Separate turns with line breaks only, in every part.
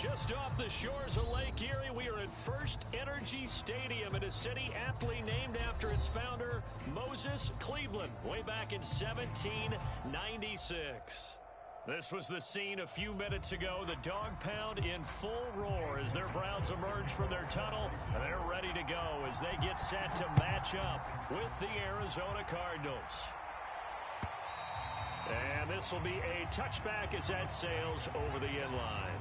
Just off the shores of Lake Erie, we are at First Energy Stadium in a city aptly named after its founder, Moses Cleveland, way back in 1796. This was the scene a few minutes ago. The dog pound in full roar as their Browns emerge from their tunnel. And they're ready to go as they get set to match up with the Arizona Cardinals. And this will be a touchback as that sails over the end line.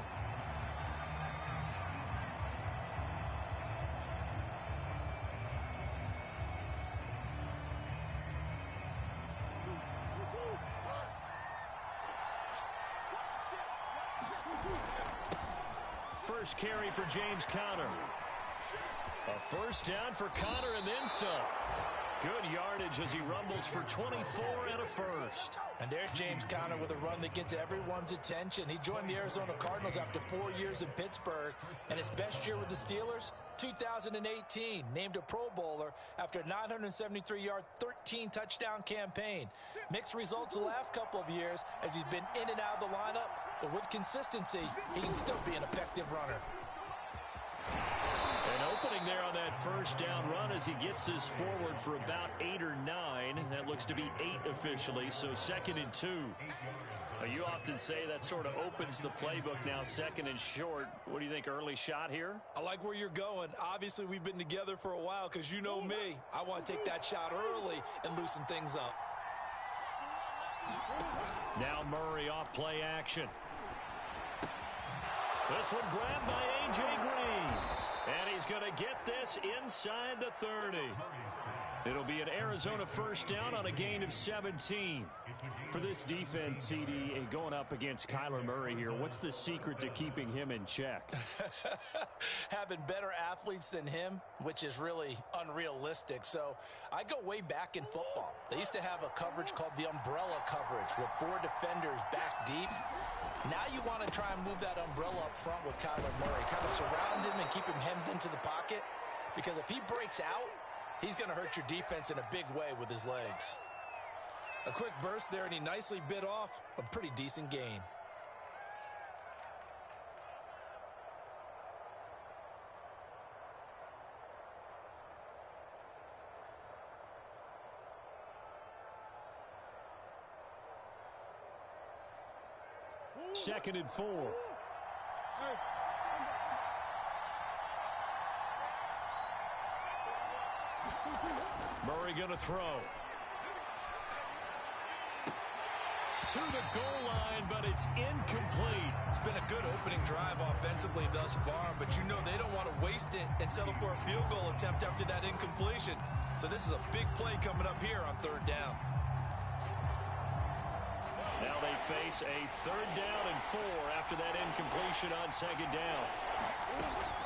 First carry for James Conner. A first down for Conner and then some. Good yardage as he rumbles for 24 and a first.
And there's James Conner with a run that gets everyone's attention. He joined the Arizona Cardinals after 4 years in Pittsburgh. And his best year with the Steelers, 2018. Named a Pro Bowler after a 973-yard, 13-touchdown campaign. Mixed results the last couple of years as he's been in and out of the lineup. But with consistency, he can still be an effective runner.
An opening there on that first down run as he gets this forward for about 8 or 9. That looks to be 8 officially, so 2nd and 2. You often say that sort of opens the playbook now, 2nd and short. What do you think, early shot here?
I like where you're going. Obviously, we've been together for a while because you know me. I want to take that shot early and loosen things up.
Now Murray off play action. This one grabbed by A.J. Green. And he's going to get this inside the 30. It'll be an Arizona first down on a gain of 17. For this defense, CD, going up against Kyler Murray here, what's the secret to keeping him in check?
Having better athletes than him, which is really unrealistic. So I go way back in football. They used to have a coverage called the umbrella coverage with 4 defenders back deep. Now you want to try and move that umbrella up front with Kyler Murray. Kind of surround him and keep him hemmed into the pocket. Because if he breaks out, he's going to hurt your defense in a big way with his legs.
A quick burst there, and he nicely bit off a pretty decent gain.
Second and 4. Murray going to throw. To the goal line, but it's incomplete.
It's been a good opening drive offensively thus far, but you know they don't want to waste it and settle for a field goal attempt after that incompletion. So this is a big play coming up here on 3rd down.
Now they face a 3rd down and 4 after that incompletion on 2nd down.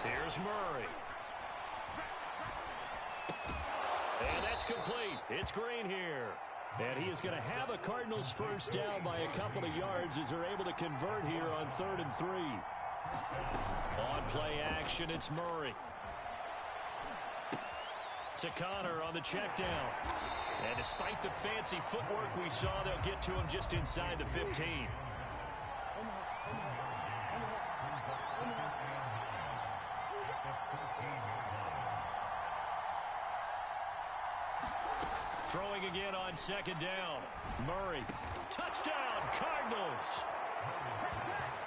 Here's Murray. And that's complete. It's Green here. And he is going to have a Cardinals first down by a couple of yards as they're able to convert here on 3rd and 3. On play action, it's Murray. To Conner on the check down. And despite the fancy footwork we saw, they'll get to him just inside the 15. Throwing again on 2nd down. Murray. Touchdown, Cardinals.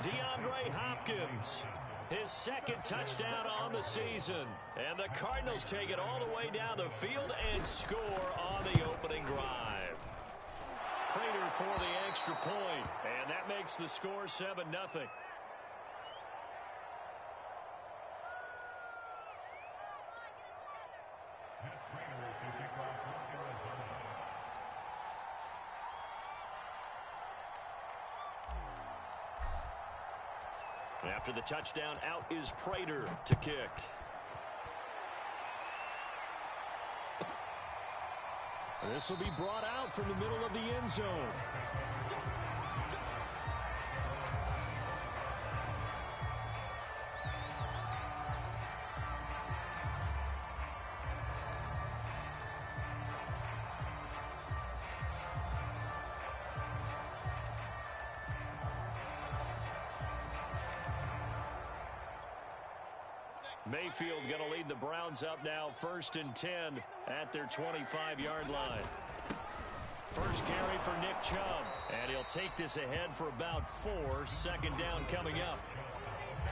DeAndre Hopkins. His 2nd touchdown on the season. And the Cardinals take it all the way down the field and score on the opening drive. Prater for the extra point. And that makes the score 7-0. After the touchdown, out is Prater to kick. This will be brought out from the middle of the end zone. Mayfield going to lead the Browns up now, 1st and 10 at their 25-yard line. First carry for Nick Chubb, and he'll take this ahead for about 4. Second down coming up.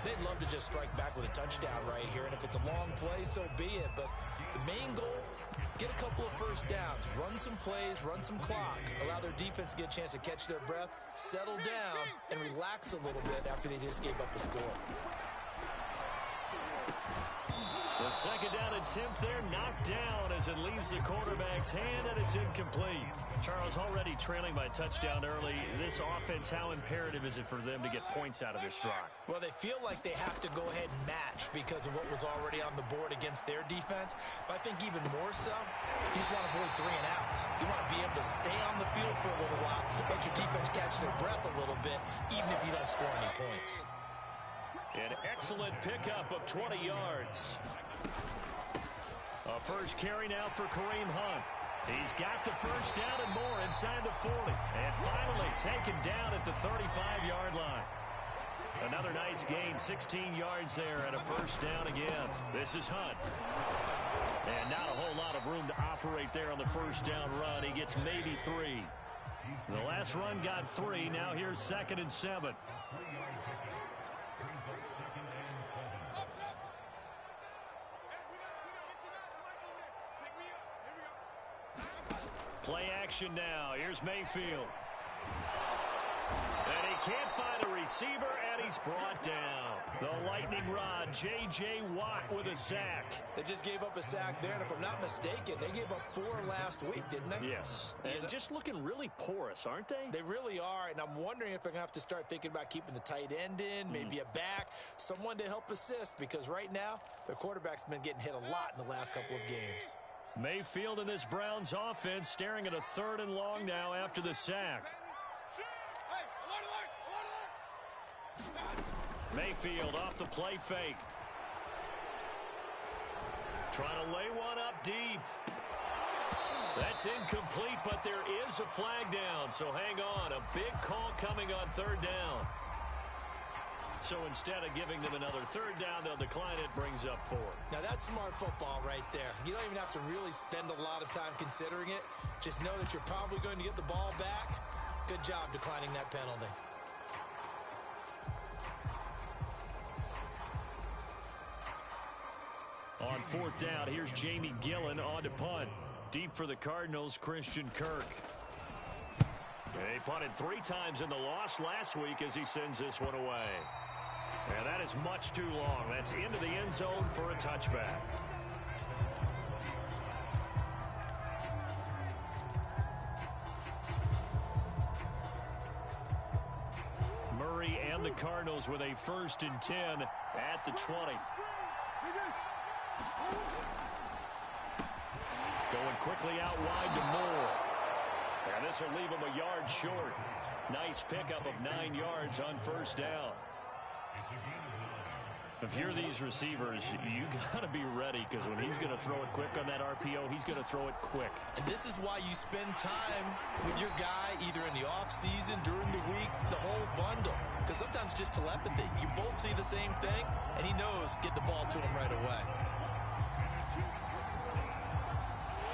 They'd love to just strike back with a touchdown right here, and if it's a long play, so be it. But the main goal, get a couple of first downs, run some plays, run some clock, allow their defense to get a chance to catch their breath, settle down, and relax a little bit after they just gave up the score.
The second down attempt there knocked down as it leaves the quarterback's hand, and it's incomplete. Charles, already trailing by a touchdown early. This offense, how imperative is it for them to get points out of this drive?
Well, they feel like they have to go ahead and match because of what was already on the board against their defense. But I think even more so, you just want to avoid 3 and outs. You want to be able to stay on the field for a little while, let your defense catch their breath a little bit, even if you don't score any points.
An excellent pickup of 20 yards. A first carry now for Kareem Hunt. He's got the first down and more inside the 40. And finally taken down at the 35-yard line. Another nice gain, 16 yards there and a first down again. This is Hunt. And not a whole lot of room to operate there on the first down run. He gets maybe 3. The last run got 3. Now here's 2nd and 7. Play action now. Here's Mayfield. And he can't find a receiver, and he's brought down. The lightning rod, J.J. Watt with a sack.
They just gave up a sack there, and if I'm not mistaken, they gave up 4 last week, didn't they?
Yes. And just looking really porous, aren't they?
They really are, and I'm wondering if they're going to have to start thinking about keeping the tight end in, maybe a back, someone to help assist, because right now, their quarterback's been getting hit a lot in the last couple of games.
Mayfield in this Browns offense staring at a 3rd and long now after the sack. Mayfield off the play fake. Trying to lay one up deep. That's incomplete, but there is a flag down, so hang on. A big call coming on 3rd down. So instead of giving them another 3rd down, they'll decline it, brings up 4.
Now that's smart football right there. You don't even have to really spend a lot of time considering it. Just know that you're probably going to get the ball back. Good job declining that penalty.
On 4th down, here's Jamie Gillen on to punt. Deep for the Cardinals, Christian Kirk. He punted 3 times in the loss last week as he sends this one away. And that is much too long. That's into the end zone for a touchback. Murray and the Cardinals with a 1st and 10 at the 20. Going quickly out wide to Moore. And this will leave him a yard short. Nice pickup of 9 yards on 1st down. If you're these receivers, you got to be ready, because when he's going to throw it quick on that RPO, he's going to throw it quick.
And this is why you spend time with your guy either in the offseason, during the week, the whole bundle. Because sometimes just telepathy. You both see the same thing, and he knows get the ball to him right away.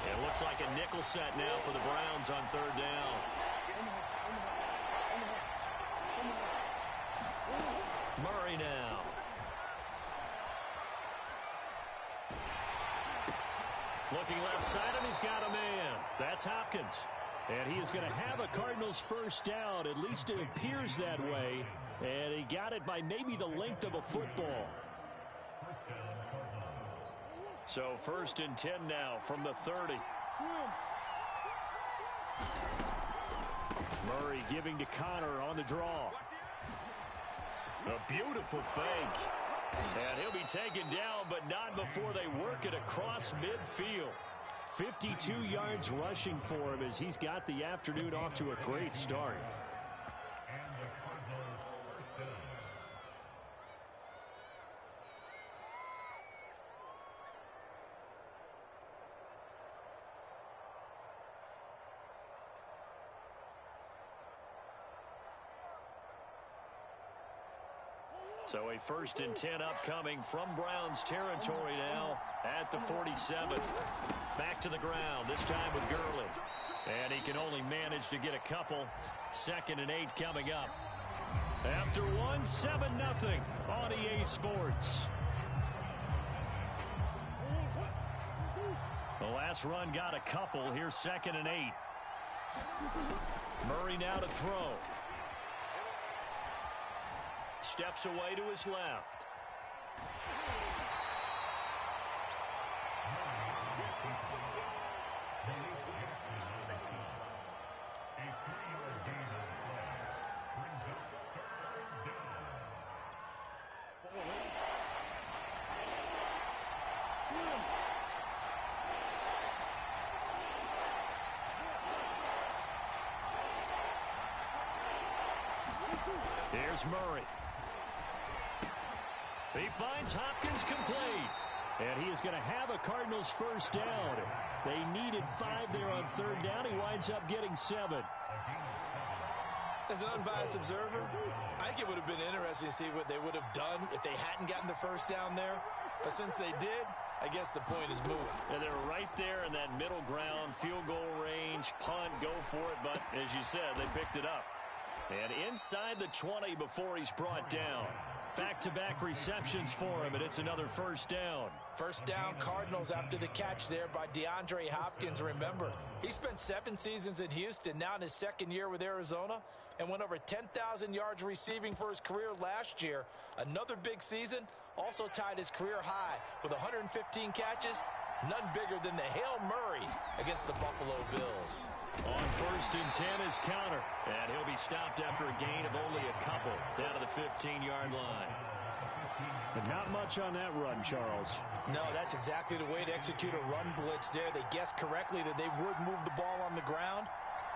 It looks like a nickel set now for the Browns on 3rd down. Murray now. Looking left side, and he's got a man. That's Hopkins. And he is going to have a Cardinals 1st down. At least it appears that way. And he got it by maybe the length of a football. So 1st and 10 now from the 30. Murray giving to Connor on the draw. A beautiful fake. And he'll be taken down, but not before they work it across midfield. 52 yards rushing for him as he's got the afternoon off to a great start. So a 1st and 10 upcoming from Browns territory now at the 47. Back to the ground, this time with Gurley. And he can only manage to get a couple. 2nd and 8 coming up. After 1, 7-0 on EA Sports. The last run got a couple. Here's 2nd and 8. Murray now to throw. Steps away to his left. Here's Murray. He finds Hopkins complete. And he is going to have a Cardinals 1st down. They needed 5 there on 3rd down. He winds up getting 7.
As an unbiased observer, I think it would have been interesting to see what they would have done if they hadn't gotten the 1st down there. But since they did, I guess the point is moot.
And they're right there in that middle ground, field goal range, punt, go for it. But as you said, they picked it up. And inside the 20 before he's brought down. Back-to-back receptions for him, and it's another 1st down.
1st down, Cardinals after the catch there by DeAndre Hopkins. Remember, he spent 7 seasons in Houston, now in his 2nd year with Arizona, and went over 10,000 yards receiving for his career last year. Another big season, also tied his career high with 115 catches, none bigger than the Hail Murray against the Buffalo Bills.
On 1st and 10 is counter, and he'll be stopped after a gain of only a couple down to the 15-yard line.
But not much on that run, Charles.
No, that's exactly the way to execute a run blitz there. They guessed correctly that they would move the ball on the ground,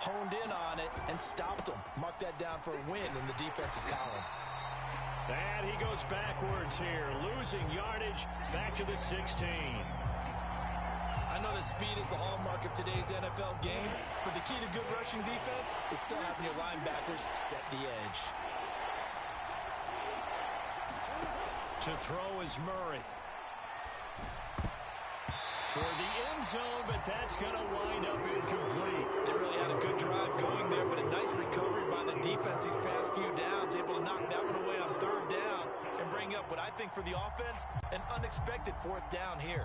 honed in on it, and stopped them. Mark that down for a win in the defense's column.
And he goes backwards here, losing yardage back to the 16.
I know that speed is the hallmark of today's NFL game, but the key to good rushing defense is still having your linebackers set the edge.
To throw is Murray. Toward the end zone, but that's going to wind up incomplete.
They really had a good drive going there, but a nice recovery by the defense these past few downs, able to knock that one away on 3rd down and bring up what I think for the offense, an unexpected 4th down here.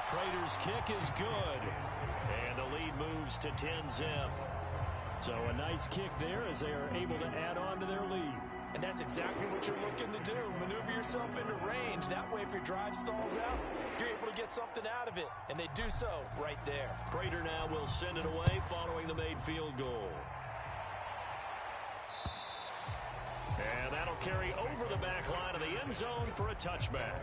Prater's kick is good. And the lead moves to 10-zip. So a nice kick there as they are able to add on to their lead.
And that's exactly what you're looking to do. Maneuver yourself into range. That way, if your drive stalls out, you're able to get something out of it. And they do so right there.
Prater now will send it away following the made field goal. And that'll carry over the back line of the end zone for a touchback.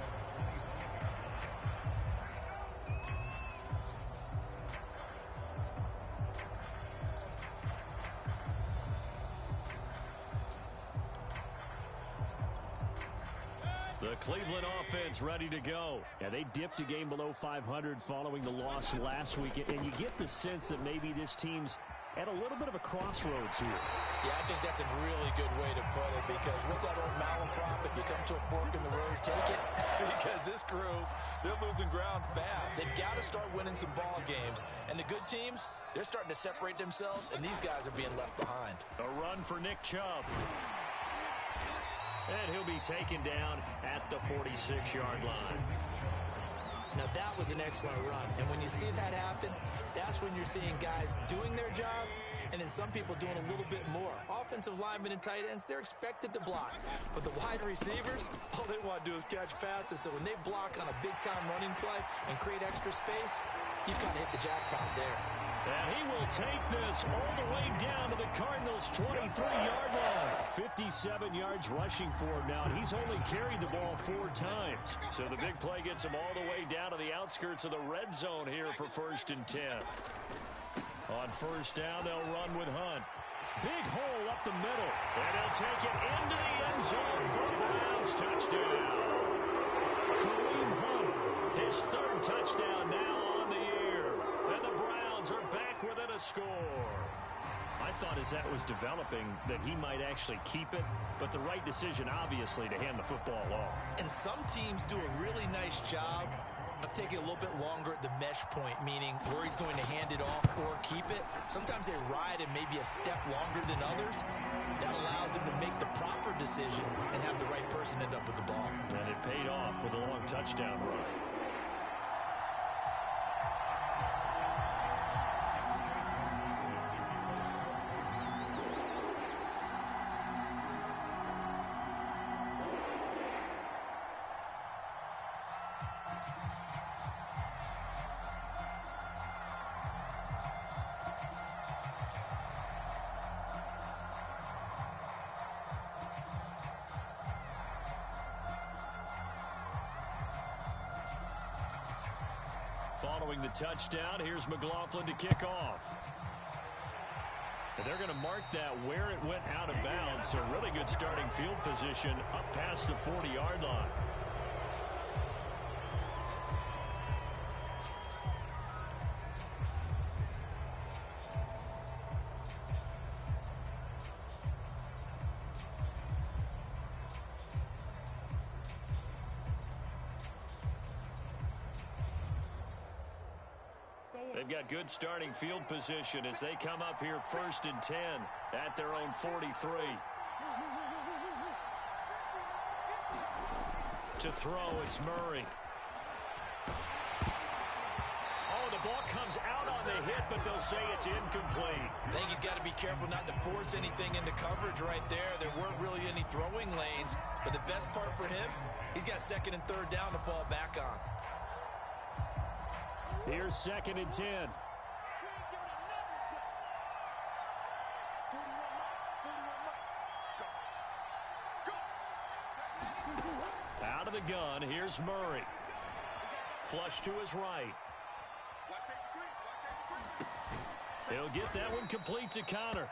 The Cleveland offense ready to go.
Yeah, they dipped a game below 500 following the loss last week, and you get the sense that maybe this team's at a little bit of a crossroads here.
Yeah, I think that's a really good way to put it, because what's that old malaprop? If you come to a fork in the road, take it. Because this crew, they're losing ground fast. They've got to start winning some ball games. And the good teams, they're starting to separate themselves, and these guys are being left behind.
A run for Nick Chubb. And he'll be taken down at the 46-yard line.
Now, that was an excellent run. And when you see that happen, that's when you're seeing guys doing their job and then some people doing a little bit more. Offensive linemen and tight ends, they're expected to block. But the wide receivers, all they want to do is catch passes. So when they block on a big-time running play and create extra space, you've got to hit the jackpot there.
And he will take this all the way down to the Cardinals' 23-yard line. 57 yards rushing for him now, and he's only carried the ball 4 times. So the big play gets him all the way down to the outskirts of the red zone here for 1st and 10. On 1st down, they'll run with Hunt. Big hole up the middle, and he'll take it into the end zone for a Browns touchdown. Kareem Hunt, his third touchdown now on the year. And the Browns are back within a score. I thought as that was developing that he might actually keep it, but the right decision, obviously, to hand the football off.
And some teams do a really nice job of taking a little bit longer at the mesh point, meaning where he's going to hand it off or keep it. Sometimes they ride it maybe a step longer than others. That allows him to make the proper decision and have the right person end up with the ball.
And it paid off with a long touchdown run. Following the touchdown, here's McLaughlin to kick off. And they're going to mark that where it went out of bounds, so really good starting field position up past the 40-yard line. They've got good starting field position as they come up here 1st and 10 at their own 43. To throw, it's Murray. Oh, the ball comes out on the hit, but they'll say it's incomplete.
I think he's got to be careful not to force anything into coverage right there. There weren't really any throwing lanes, but the best part for him, he's got 2nd and 3rd down to fall back on.
Here's 2nd and 10. Out of the gun, here's Murray. Flush to his right. He'll get that one complete to Connor.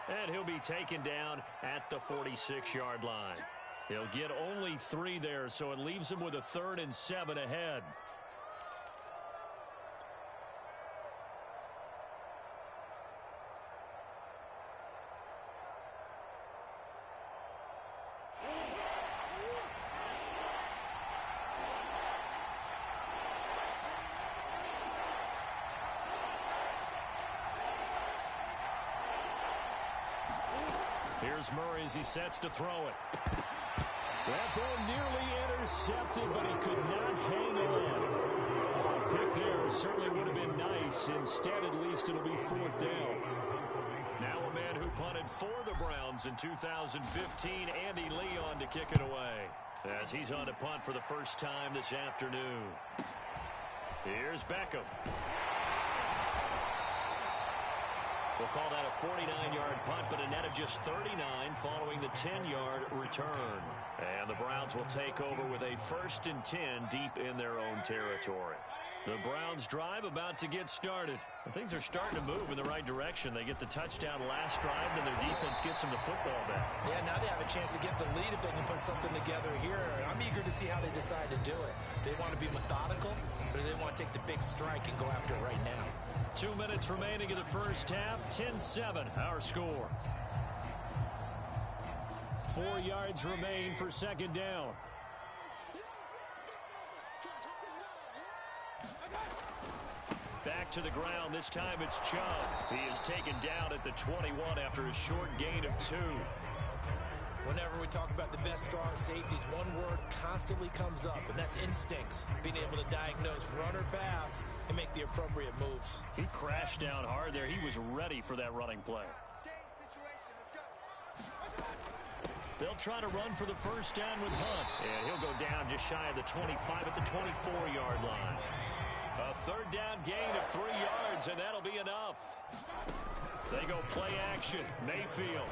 And he'll be taken down at the 46-yard line. He'll get only 3 there, so it leaves him with a 3rd and 7 ahead. Here's Murray as he sets to throw it. That ball nearly intercepted, but he could not hang on. A pick there certainly would have been nice. Instead, at least, it'll be 4th down. Now a man who punted for the Browns in 2015, Andy Leon, to kick it away, as he's on to punt for the first time this afternoon. Here's Beckham. We'll call that a 49-yard punt, but a net of just 39 following the 10-yard return. And the Browns will take over with a 1st and 10 deep in their own territory. The Browns drive about to get started. And things are starting to move in the right direction. They get the touchdown last drive, then their defense gets them the football back.
Yeah, now they have a chance to get the lead if they can put something together here. I'm eager to see how they decide to do it. Do they want to be methodical, or do they want to take the big strike and go after it right now?
2 minutes remaining in the first half. 10-7, our score. 4 yards remain for 2nd down. Back to the ground. This time it's Chubb. He is taken down at the 21 after a short gain of 2.
Whenever we talk about the best strong safeties, one word constantly comes up, and that's instincts. Being able to diagnose run or pass and make the appropriate moves.
He crashed down hard there. He was ready for that running play. They'll try to run for the first down with Hunt. And he'll go down just shy of the 25 at the 24-yard line. A 3rd down gain of 3 yards, and that'll be enough. They go play action. Mayfield.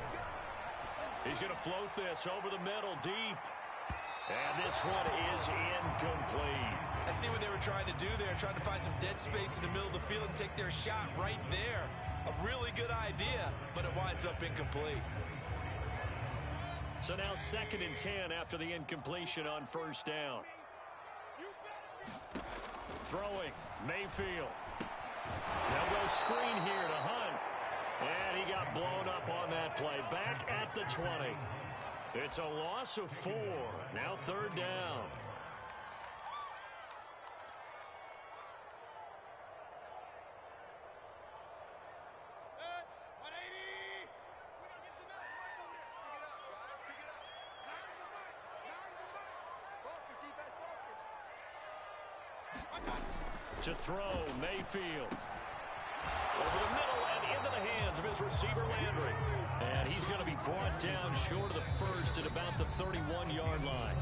He's going to float this over the middle, deep. And this one is incomplete.
I see what they were trying to do there, trying to find some dead space in the middle of the field and take their shot right there. A really good idea, but it winds up incomplete.
So now 2nd and 10 after the incompletion on 1st down. Throwing, Mayfield. They'll go screen here to Hunt. And he got blown up on that play. Back at the 20. It's a loss of 4. Now 3rd down. To throw, Mayfield. Over the middle and into the hands of his receiver, Landry. And he's going to be brought down short of the first at about the 31-yard line.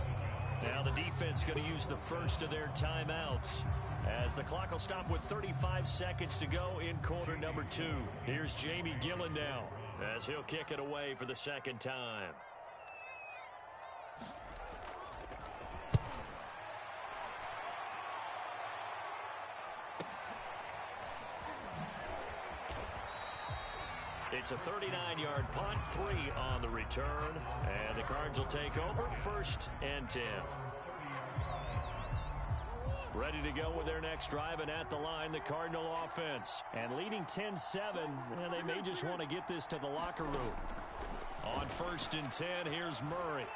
Now the defense going to use the first of their timeouts, as the clock will stop with 35 seconds to go in quarter number 2. Here's Jamie Gillen now, as he'll kick it away for the second time. It's a 39-yard punt, 3 on the return, and the Cards will take over 1st and 10. Ready to go with their next drive, and at the line, the Cardinal offense. And leading 10-7, and they may just want to get this to the locker room. On 1st and 10, here's Murray.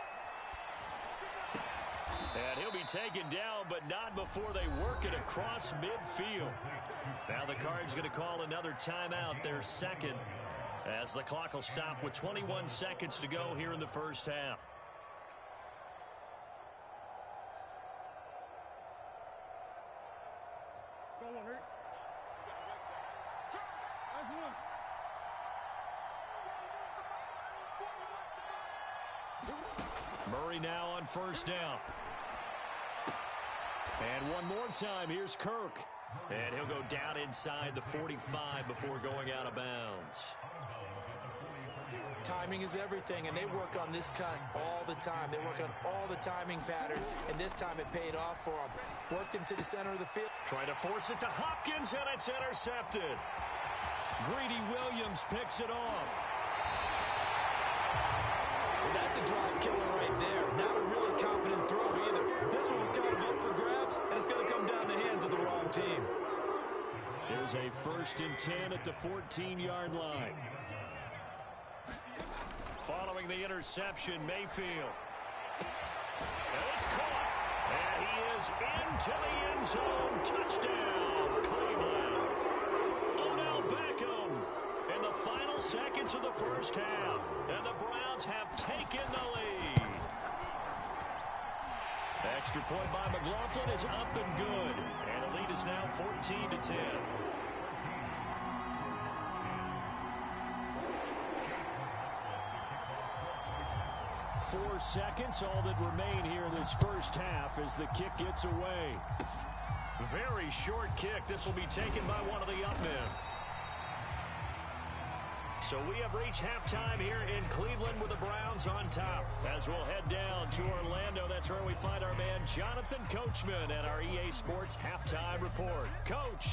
And he'll be taken down, but not before they work it across midfield. Now the Cards going to call another timeout, their second, as the clock will stop with 21 seconds to go here in the first half. Murray now on 1st down. And one more time, here's Kirk. And he'll go down inside the 45 before going out of bounds.
Timing is everything, and they work on this cut all the time. They work on all the timing patterns, and this time it paid off for them. Worked him to the center of the field.
Trying to force it to Hopkins, and it's intercepted. Greedy Williams picks it off.
Well, that's a drive killer right there. Not a really confident throw either. This one was kind of up for grabs, and it's going to come down the hands of the wrong team.
Here's a 1st and 10 at the 14-yard line. Following the interception, Mayfield. And it's caught. And he is into the end zone. Touchdown, Cleveland. Odell Beckham in the final seconds of the first half. And the Browns have taken the lead. Extra point by McLaughlin is up and good. And the lead is now 14-10. 4 seconds, all that remain here in this first half as the kick gets away. Very short kick. This will be taken by one of the up men. So we have reached halftime here in Cleveland with the Browns on top. As we'll head down to Orlando, that's where we find our man Jonathan Coachman at our EA Sports Halftime Report. Coach.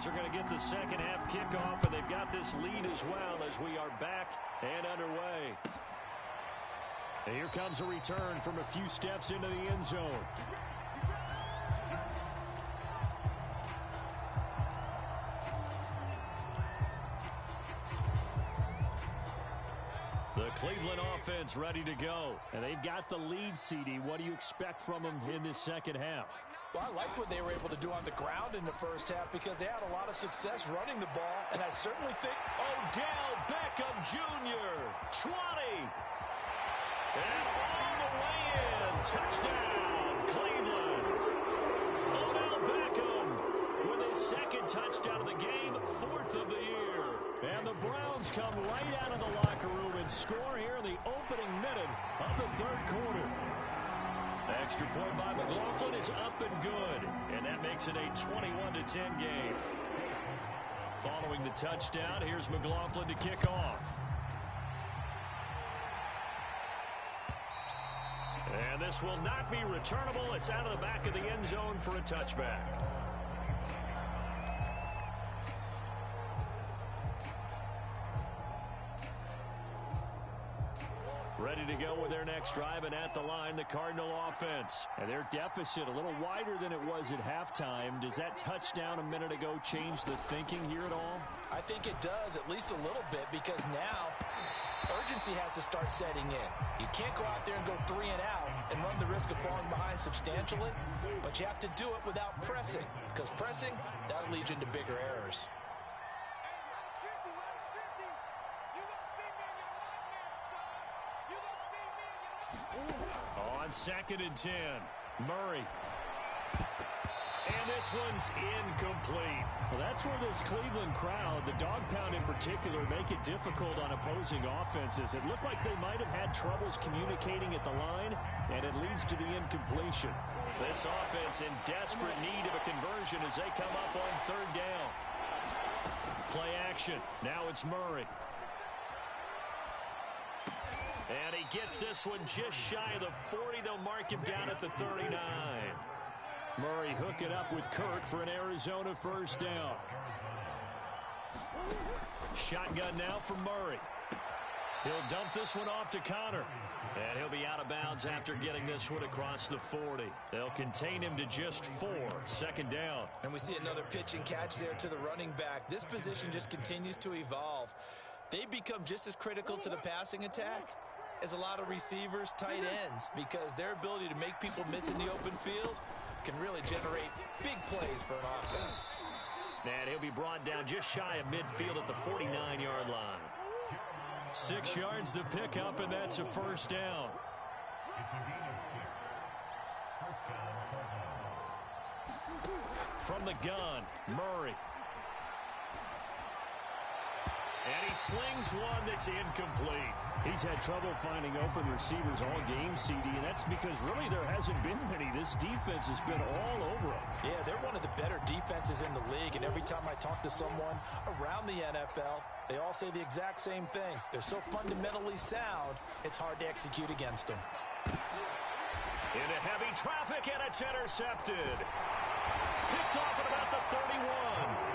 Are going to get the second half kickoff, and they've got this lead as well as we are back and underway. And here comes a return from a few steps into the end zone. The Cleveland offense ready to go. And they've got the lead, CD. What do you expect from them in this second half?
Well, I like what they were able to do on the ground in the first half because they had a lot of success running the ball, and I certainly think
Odell Beckham Jr., 20. And all the way in. Touchdown, Cleveland. Odell Beckham with his second touchdown of the game, 4th of the year. And the Browns come right out of the locker room and score here in the opening minute of the third quarter. Extra point by McLaughlin is up and good, and that makes it a 21-10 game. Following the touchdown, here's McLaughlin to kick off. And this will not be returnable. It's out of the back of the end zone for a touchback. Ready to go with their next drive, and at the line, the Cardinal offense. And their deficit a little wider than it was at halftime. Does that touchdown a minute ago change the thinking here at all?
I think it does, at least a little bit, because now urgency has to start setting in. You can't go out there and go 3 and out and run the risk of falling behind substantially, but you have to do it without pressing, because pressing, that'll lead you into bigger errors.
On 2nd and 10, Murray. And this one's incomplete.
Well, that's where this Cleveland crowd, the dog pound in particular, make it difficult on opposing offenses. It looked like they might have had troubles communicating at the line, and it leads to the incompletion.
This offense in desperate need of a conversion as they come up on 3rd down. Play action. Now it's Murray. And he gets this one just shy of the 40. They'll mark him down at the 39.
Murray hooking up with Kirk for an Arizona 1st down.
Shotgun now for Murray. He'll dump this one off to Connor. And he'll be out of bounds after getting this one across the 40. They'll contain him to just 4. 2nd down.
And we see another pitch and catch there to the running back. This position just continues to evolve. They become just as critical to the passing attack as a lot of receivers, tight ends, because their ability to make people miss in the open field can really generate big plays for an offense.
And he'll be brought down just shy of midfield at the 49-yard line. 6 yards the pickup, and that's a 1st down. From the gun, Murray. And he slings one that's incomplete.
He's had trouble finding open receivers all game, CD, and that's because really there hasn't been many. This defense has been all over them.
Yeah, they're one of the better defenses in the league, and every time I talk to someone around the NFL, they all say the exact same thing. They're so fundamentally sound, it's hard to execute against them.
Into heavy traffic, and it's intercepted. Picked off at about the 31,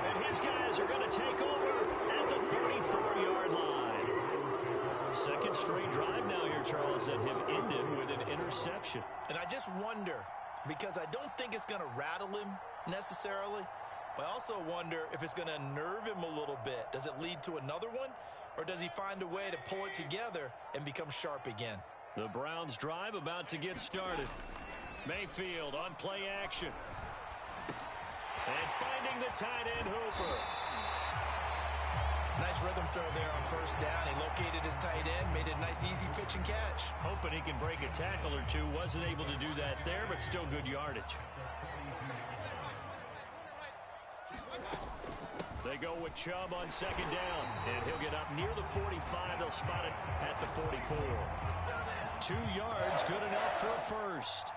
and his guys are going to take over at the 34-yard line. 2nd straight drive now here, Charles, that have ended with an interception.
And I just wonder, because I don't think it's going to rattle him necessarily, but I also wonder if it's going to unnerve him a little bit. Does it lead to another one, or does he find a way to pull it together and become sharp again?
The Browns drive about to get started. Mayfield on play action. And finding the tight end, Hooper.
Nice rhythm throw there on 1st down. He located his tight end, made it a nice easy pitch and catch.
Hoping he can break a tackle or two. Wasn't able to do that there, but still good yardage. They go with Chubb on 2nd down, and he'll get up near the 45. They'll spot it at the 44. 2 yards, good enough for a 1st.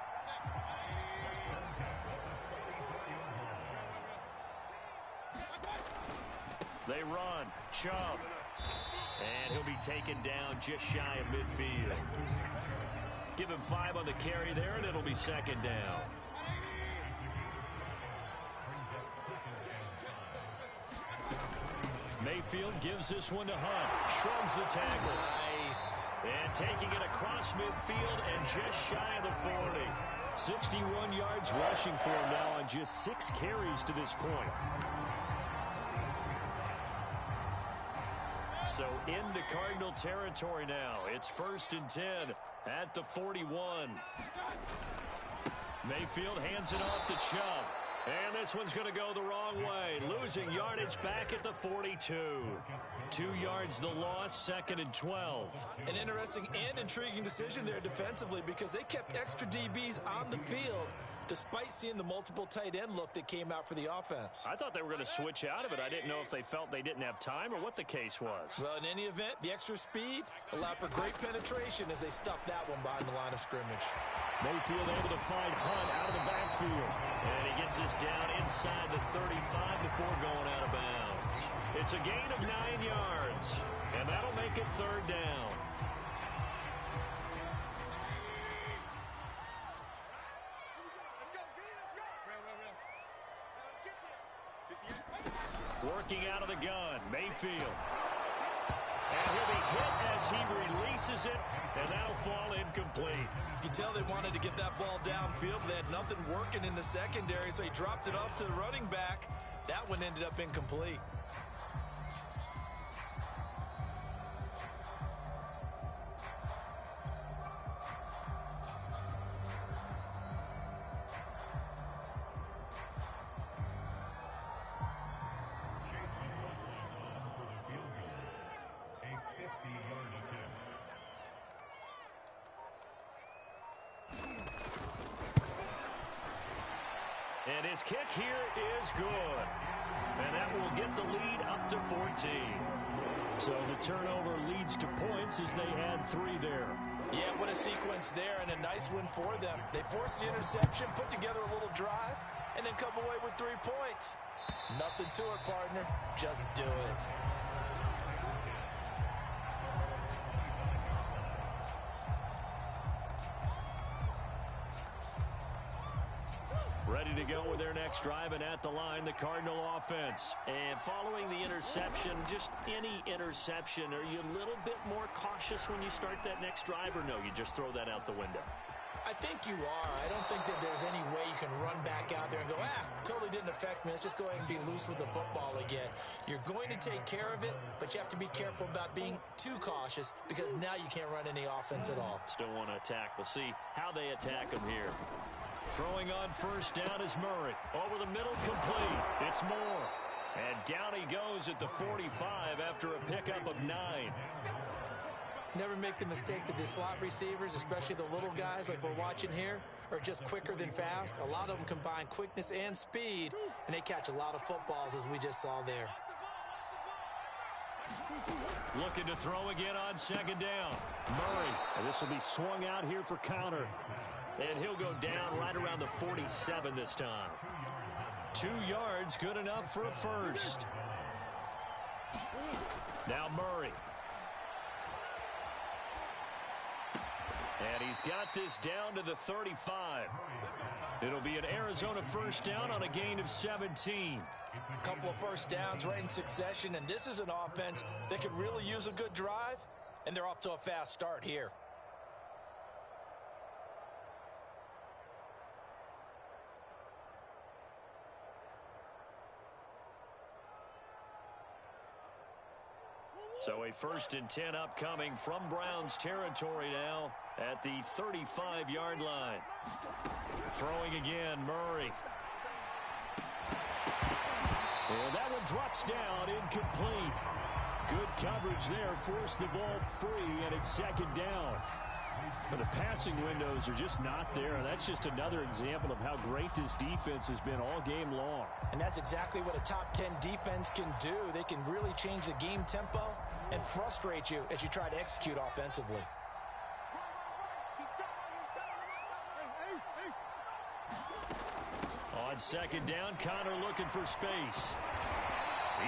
They run. Chubb. And he'll be taken down just shy of midfield. Give him 5 on the carry there, and it'll be 2nd down. Mayfield gives this one to Hunt. Shrugs the tackle.
Nice.
And taking it across midfield and just shy of the 40.
61 yards rushing for him now on just 6 carries to this point.
So into Cardinal territory now. It's 1st and 10 at the 41. Mayfield hands it off to Chubb. And this one's going to go the wrong way. Losing yardage back at the 42. 2 yards the loss, 2nd and 12.
An interesting and intriguing decision there defensively, because they kept extra DBs on the field despite seeing the multiple tight end look that came out for the offense.
I thought they were going to switch out of it. I didn't know if they felt they didn't have time or what the case was.
Well, in any event, the extra speed allowed for great penetration as they stuffed that one behind the line of scrimmage.
Mayfield able to find Hunt out of the backfield.
And he gets this down inside the 35 before going out of bounds. It's a gain of 9 yards, and that'll make it 3rd down. Working out of the gun, Mayfield. And he'll be hit as he releases it, and that'll fall incomplete.
You can tell they wanted to get that ball downfield, but they had nothing working in the secondary, so he dropped it off to the running back. That one ended up incomplete.
And his kick here is good. And that will get the lead up to 14.
So the turnover leads to points as they add 3 there.
Yeah, what a sequence there, and a nice win for them. They forced the interception, put together a little drive, and then come away with 3 points. Nothing to it, partner. Just do it.
Ready to go with their next drive, and at the line, the Cardinal offense. And following the interception, just any interception, are you a little bit more cautious when you start that next drive, or no, you just throw that out the window?
I think you are. I don't think that there's any way you can run back out there and go, totally didn't affect me. Let's just go ahead and be loose with the football again. You're going to take care of it, but you have to be careful about being too cautious because now you can't run any offense at all.
Still want to attack. We'll see how they attack him here. Throwing on first down is Murray. Over the middle, complete. It's Moore. And down he goes at the 45 after a pickup of 9.
Never make the mistake that the slot receivers, especially the little guys like we're watching here, are just quicker than fast. A lot of them combine quickness and speed, and they catch a lot of footballs as we just saw there.
Looking to throw again on second down. Murray. And this will be swung out here for counter. And he'll go down right around the 47 this time. 2 yards, good enough for a first. Now Murray. And he's got this down to the 35. It'll be an Arizona first down on a gain of 17.
A couple of first downs right in succession, and this is an offense that could really use a good drive, and they're off to a fast start here.
So a 1st and 10 upcoming from Browns territory now at the 35-yard line. Throwing again, Murray. And that one drops down, incomplete. Good coverage there, forced the ball free, and it's second down. But the passing windows are just not there. That's just another example of how great this defense has been all game long.
And that's exactly what a top 10 defense can do. They can really change the game tempo and frustrate you as you try to execute offensively.
On second down, Connor looking for space.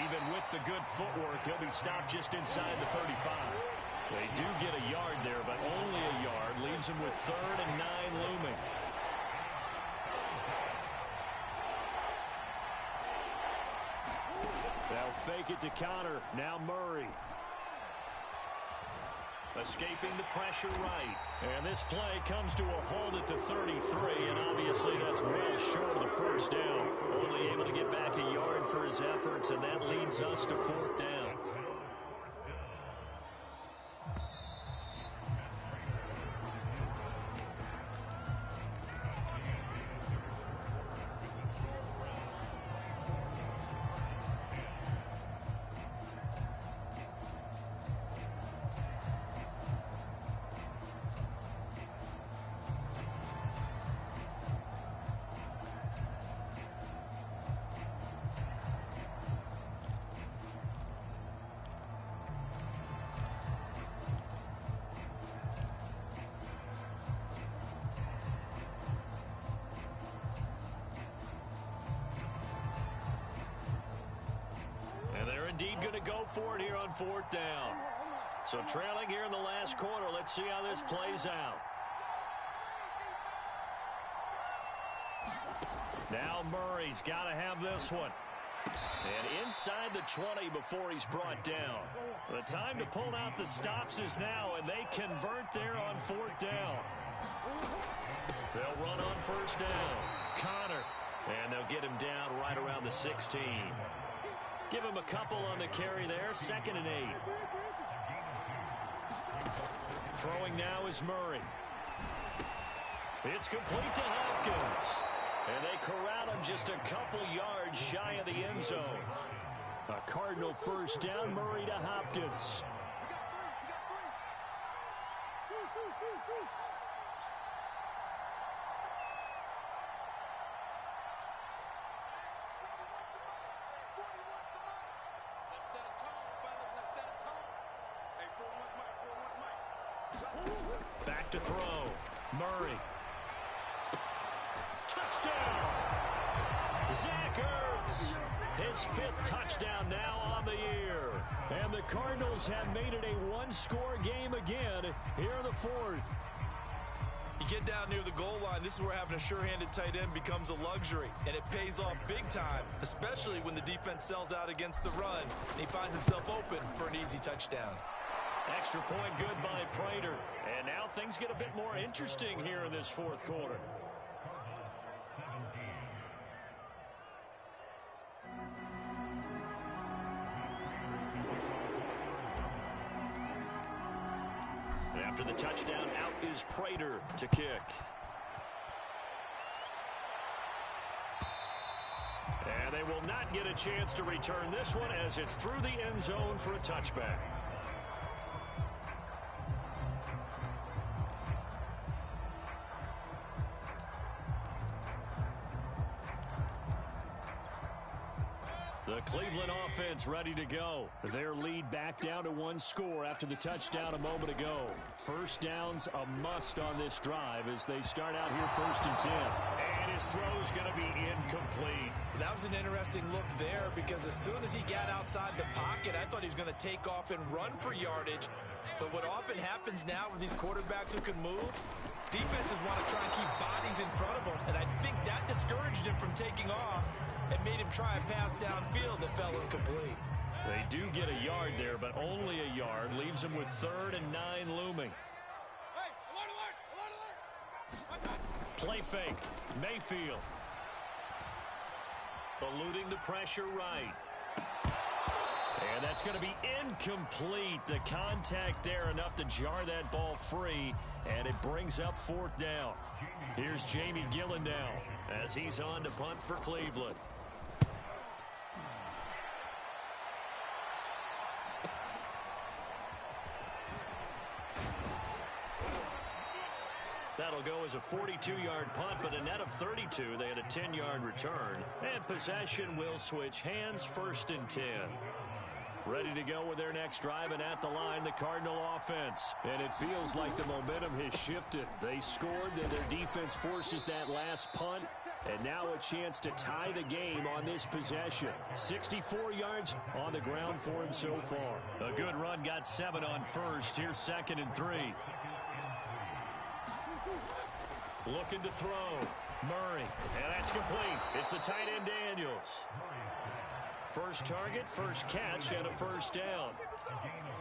Even with the good footwork, he'll be stopped just inside the 35. They do get a yard there, but only a yard. Leaves him with 3rd and 9 looming. They'll fake it to Connor. Now Murray. Escaping the pressure right. And this play comes to a halt at the 33, and obviously that's well short of the first down. Only able to get back a yard for his efforts, and that leads us to 4th down. Indeed going to go for it here on 4th down. So trailing here in the last quarter. Let's see how this plays out. Now Murray's got to have this one. And inside the 20 before he's brought down. The time to pull out the stops is now, and they convert there on 4th down. They'll run on 1st down. Connor. And they'll get him down right around the 16. Give him a couple on the carry there. 2nd and 8. Throwing now is Murray. It's complete to Hopkins. And they corral him just a couple yards shy of the end zone. A Cardinal 1st down. Murray to Hopkins. Back to throw. Murray. Touchdown! Zach Ertz. His 5th touchdown now on the year. And the Cardinals have made it a one-score game again here in the 4th.
You get down near the goal line, this is where having a sure-handed tight end becomes a luxury, and it pays off big time, especially when the defense sells out against the run, and he finds himself open for an easy touchdown.
Extra point good by Prater. And now things get a bit more interesting here in this 4th quarter. After the touchdown, out is Prater to kick. And they will not get a chance to return this one as it's through the end zone for a touchback. The Cleveland offense ready to go. Their lead back down to 1 score after the touchdown a moment ago. 1st down's a must on this drive as they start out here 1st and 10. And his throw's going to be incomplete.
That was an interesting look there because as soon as he got outside the pocket, I thought he was going to take off and run for yardage. But what often happens now with these quarterbacks who can move, defenses want to try and keep bodies in front of them. And I think that discouraged him from taking off and made him try a pass downfield that fell incomplete.
They do get a yard there, but only a yard. Leaves them with 3rd and 9 looming. Play fake. Mayfield. Eluding the pressure right. And that's going to be incomplete. The contact there enough to jar that ball free, and it brings up 4th down. Here's Jamie Gillen now as he's on to punt for Cleveland. That'll go as a 42-yard punt, but a net of 32. They had a 10-yard return. And possession will switch hands, 1st and 10. Ready to go with their next drive, and at the line, the Cardinal offense. And it feels like the momentum has shifted. They scored, then their defense forces that last punt, and now a chance to tie the game on this possession. 64 yards on the ground for him so far. A good run, got 7 on 1st. Here's 2nd and 3. Looking to throw. Murray. And that's complete. It's the tight end Daniels. First target, first catch, and a 1st down.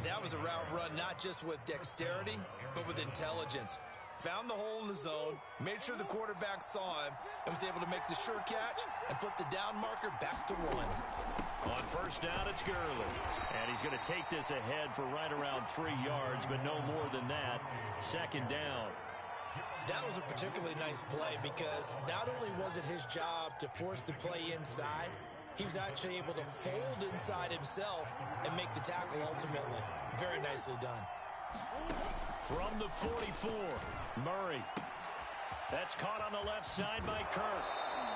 That was a route run not just with dexterity, but with intelligence. Found the hole in the zone, made sure the quarterback saw him, and was able to make the sure catch and flip the down marker back to 1.
On 1st down, it's Gurley. And he's going to take this ahead for right around 3 yards, but no more than that. 2nd down.
That was a particularly nice play because not only was it his job to force the play inside, he was actually able to fold inside himself and make the tackle ultimately. Very nicely done.
From the 44, Murray. That's caught on the left side by Kirk.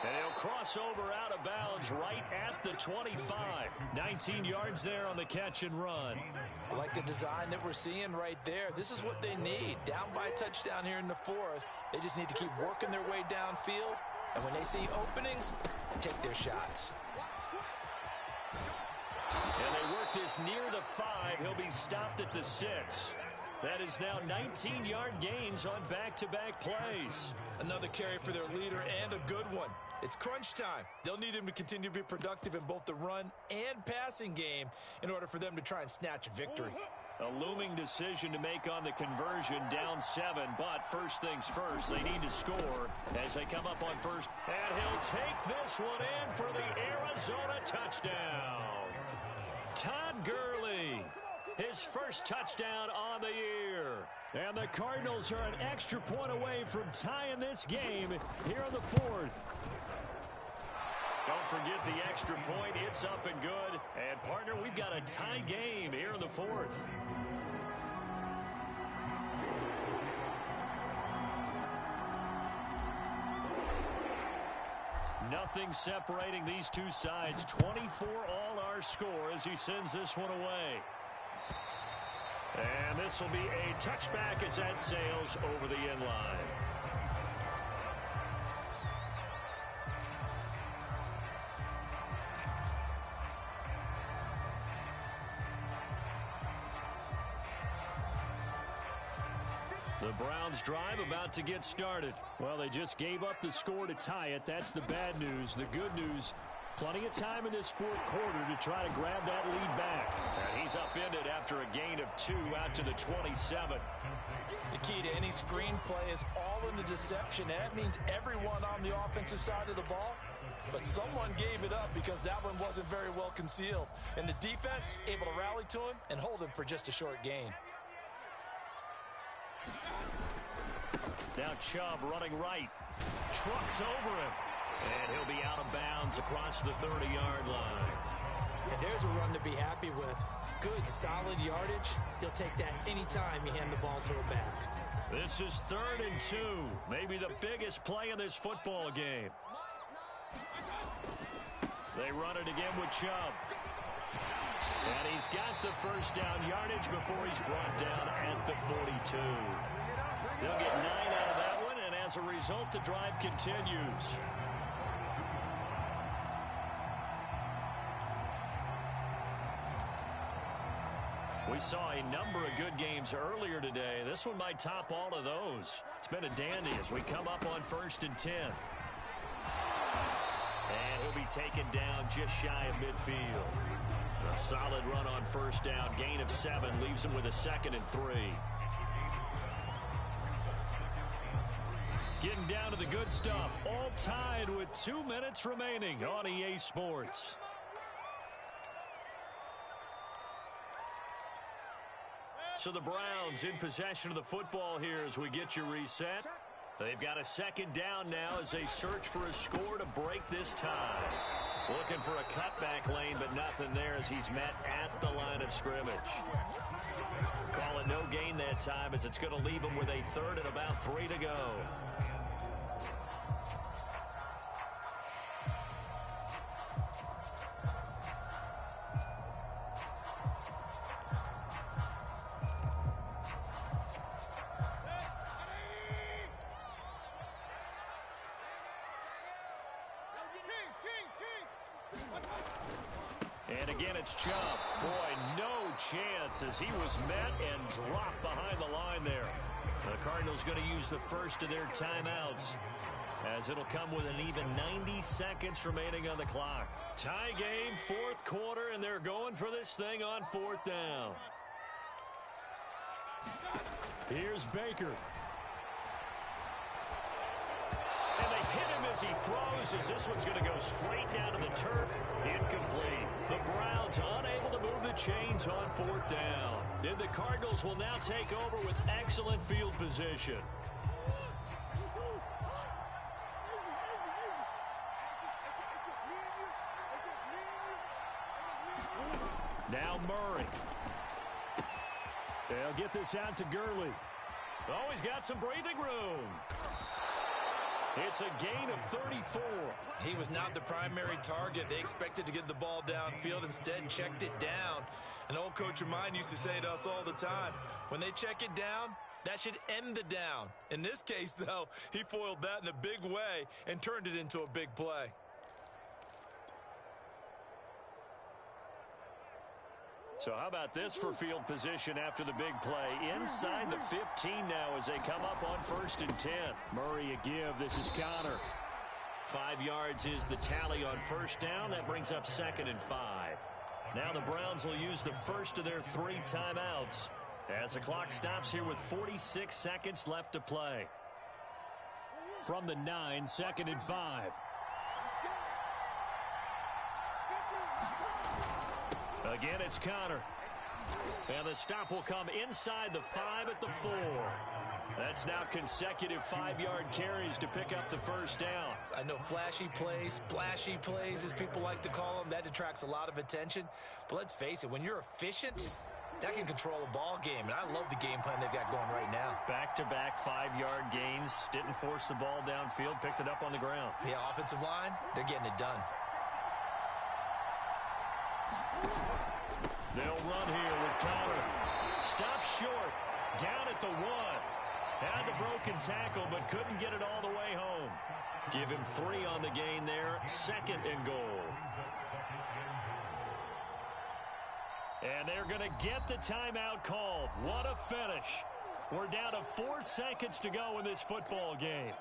And he'll cross over out of bounds right at the 25. 19 yards there on the catch and run.
I like the design that we're seeing right there. This is what they need. Down by a touchdown here in the 4th. They just need to keep working their way downfield. And when they see openings, take their shots.
And they work this near the 5. He'll be stopped at the 6. That is now 19-yard gains on back-to-back plays.
Another carry for their leader and a good one.
It's crunch time. They'll need him to continue to be productive in both the run and passing game in order for them to try and snatch a victory.
A looming decision to make on the conversion, down 7, but first things first, they need to score as they come up on first. And he'll take this one in for the Arizona touchdown. Todd Gurley, his first touchdown on the year. And the Cardinals are an extra point away from tying this game here in the 4th. Don't forget the extra point. It's up and good. And, partner, we've got a tie game here in the 4th. Nothing separating these two sides. 24 all our score as he sends this one away. And this will be a touchback as that sails over the end line. The Browns drive about to get started. Well, they just gave up the score to tie it. That's the bad news. The good news, plenty of time in this 4th quarter to try to grab that lead back. And he's upended after a gain of 2 out to the 27.
The key to any screenplay is all in the deception. And that means everyone on the offensive side of the ball. But someone gave it up because that one wasn't very well concealed. And the defense able to rally to him and hold him for just a short gain.
Now Chubb running right. Trucks over him. And he'll be out of bounds across the 30-yard line.
And there's a run to be happy with. Good, solid yardage. He'll take that anytime you hand the ball to a back.
This is 3rd and 2. Maybe the biggest play in this football game. They run it again with Chubb. And he's got the first down yardage before he's brought down at the 42. They'll get 9 out of that one, and as a result, the drive continues. We saw a number of good games earlier today. This one might top all of those. It's been a dandy as we come up on 1st and 10. And he'll be taken down just shy of midfield. A solid run on 1st down. Gain of 7 leaves him with a 2nd and 3. Getting down to the good stuff. All tied with 2 minutes remaining on EA Sports. So the Browns in possession of the football here as we get you reset. They've got a 2nd down now as they search for a score to break this tie. Looking for a cutback lane, but nothing there as he's met at the line of scrimmage. Call it no gain that time as it's going to leave him with a 3rd and about 3 to go. And again, it's Chubb. Boy, no chance as he was met and dropped behind the line there. The Cardinals going to use the first of their timeouts as it'll come with an even 90 seconds remaining on the clock. Tie game, 4th quarter, and they're going for this thing on 4th down. Here's Baker. And they hit him as he throws as this one's going to go straight down to the turf. Incomplete. The Browns unable to move the chains on 4th down. And the Cardinals will now take over with excellent field position. Now Murray. They'll get this out to Gurley. Oh, he's got some breathing room. It's a gain of 34.
He was not the primary target. They expected to get the ball downfield. Instead, checked it down. An old coach of mine used to say to us all the time, when they check it down, that should end the down. In this case, though, he foiled that in a big way and turned it into a big play.
So how about this for field position after the big play? Inside the 15 now as they come up on 1st and 10. Murray a give. This is Connor. 5 yards is the tally on first down. That brings up 2nd and 5. Now the Browns will use the first of their 3 timeouts as the clock stops here with 46 seconds left to play. From the 9, 2nd and 5. Again, it's Connor. And the stop will come inside the 5 at the 4. That's now consecutive 5-yard carries to pick up the first down.
I know flashy plays, splashy plays, as people like to call them, that attracts a lot of attention. But let's face it, when you're efficient, that can control a ball game. And I love the game plan they've got going right now.
Back-to-back 5-yard gains. Didn't force the ball downfield. Picked it up on the ground.
Yeah, offensive line, they're getting it done.
They'll run here with Connor. Stop short. Down at the 1. Had the broken tackle, but couldn't get it all the way home. Give him 3 on the gain there. 2nd and goal. And they're going to get the timeout called. What a finish. We're down to 4 seconds to go in this football game.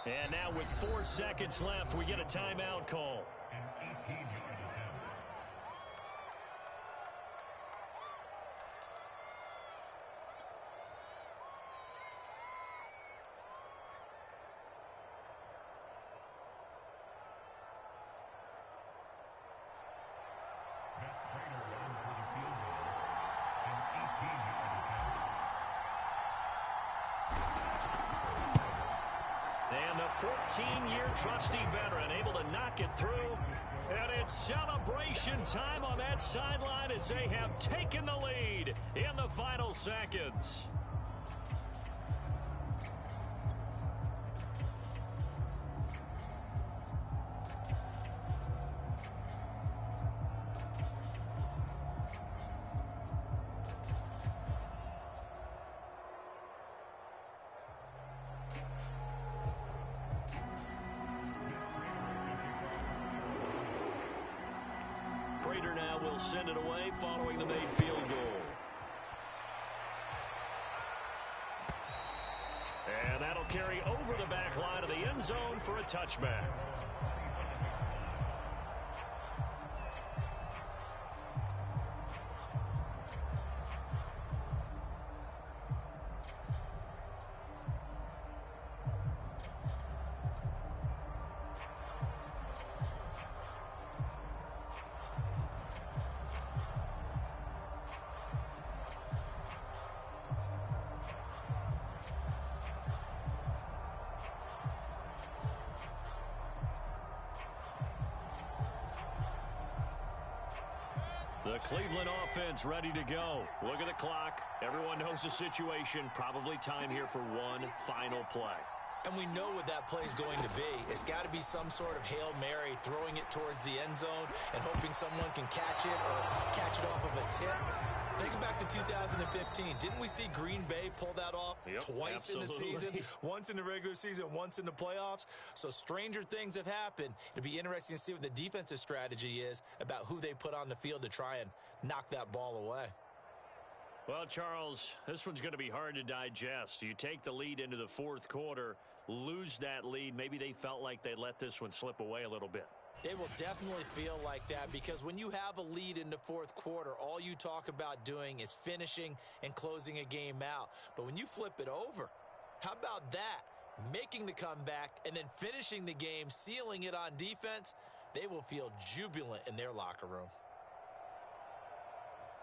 And now with 4 seconds left, we get a timeout call. And the 14-year trusty veteran able to knock it through. And it's celebration time on that sideline as they have taken the lead in the final seconds. Prater now will send it away following the made field goal. And that'll carry over the back line of the end zone for a touchback. The Cleveland offense ready to go. Look at the clock. Everyone knows the situation. Probably time here for one final play.
And we know what that play is going to be. It's got to be some sort of Hail Mary, throwing it towards the end zone and hoping someone can catch it or catch it off of a tip. Think back to 2015. Didn't we see Green Bay pull that off twice in the season? Once in the regular season, once in the playoffs. So stranger things have happened. It'll be interesting to see what the defensive strategy is about who they put on the field to try and knock that ball away.
Well, Charles, this one's going to be hard to digest. You take the lead into the fourth quarter, lose that lead. Maybe they felt like they let this one slip away a little bit.
They will definitely feel like that because when you have a lead in the fourth quarter, all you talk about doing is finishing and closing a game out. But when you flip it over, how about that? Making the comeback and then finishing the game, sealing it on defense, they will feel jubilant in their locker room.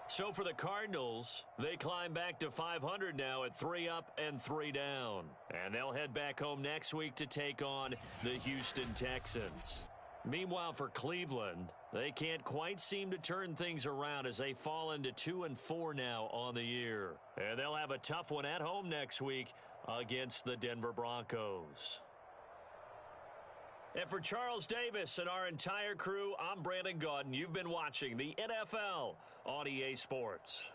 So for the Cardinals, they climb back to 500 now at 3 up and 3 down. And they'll head back home next week to take on the Houston Texans. Meanwhile, for Cleveland, they can't quite seem to turn things around as they fall into 2-4 now on the year. And they'll have a tough one at home next week against the Denver Broncos. And for Charles Davis and our entire crew, I'm Brandon Gaudin. You've been watching the NFL on EA Sports.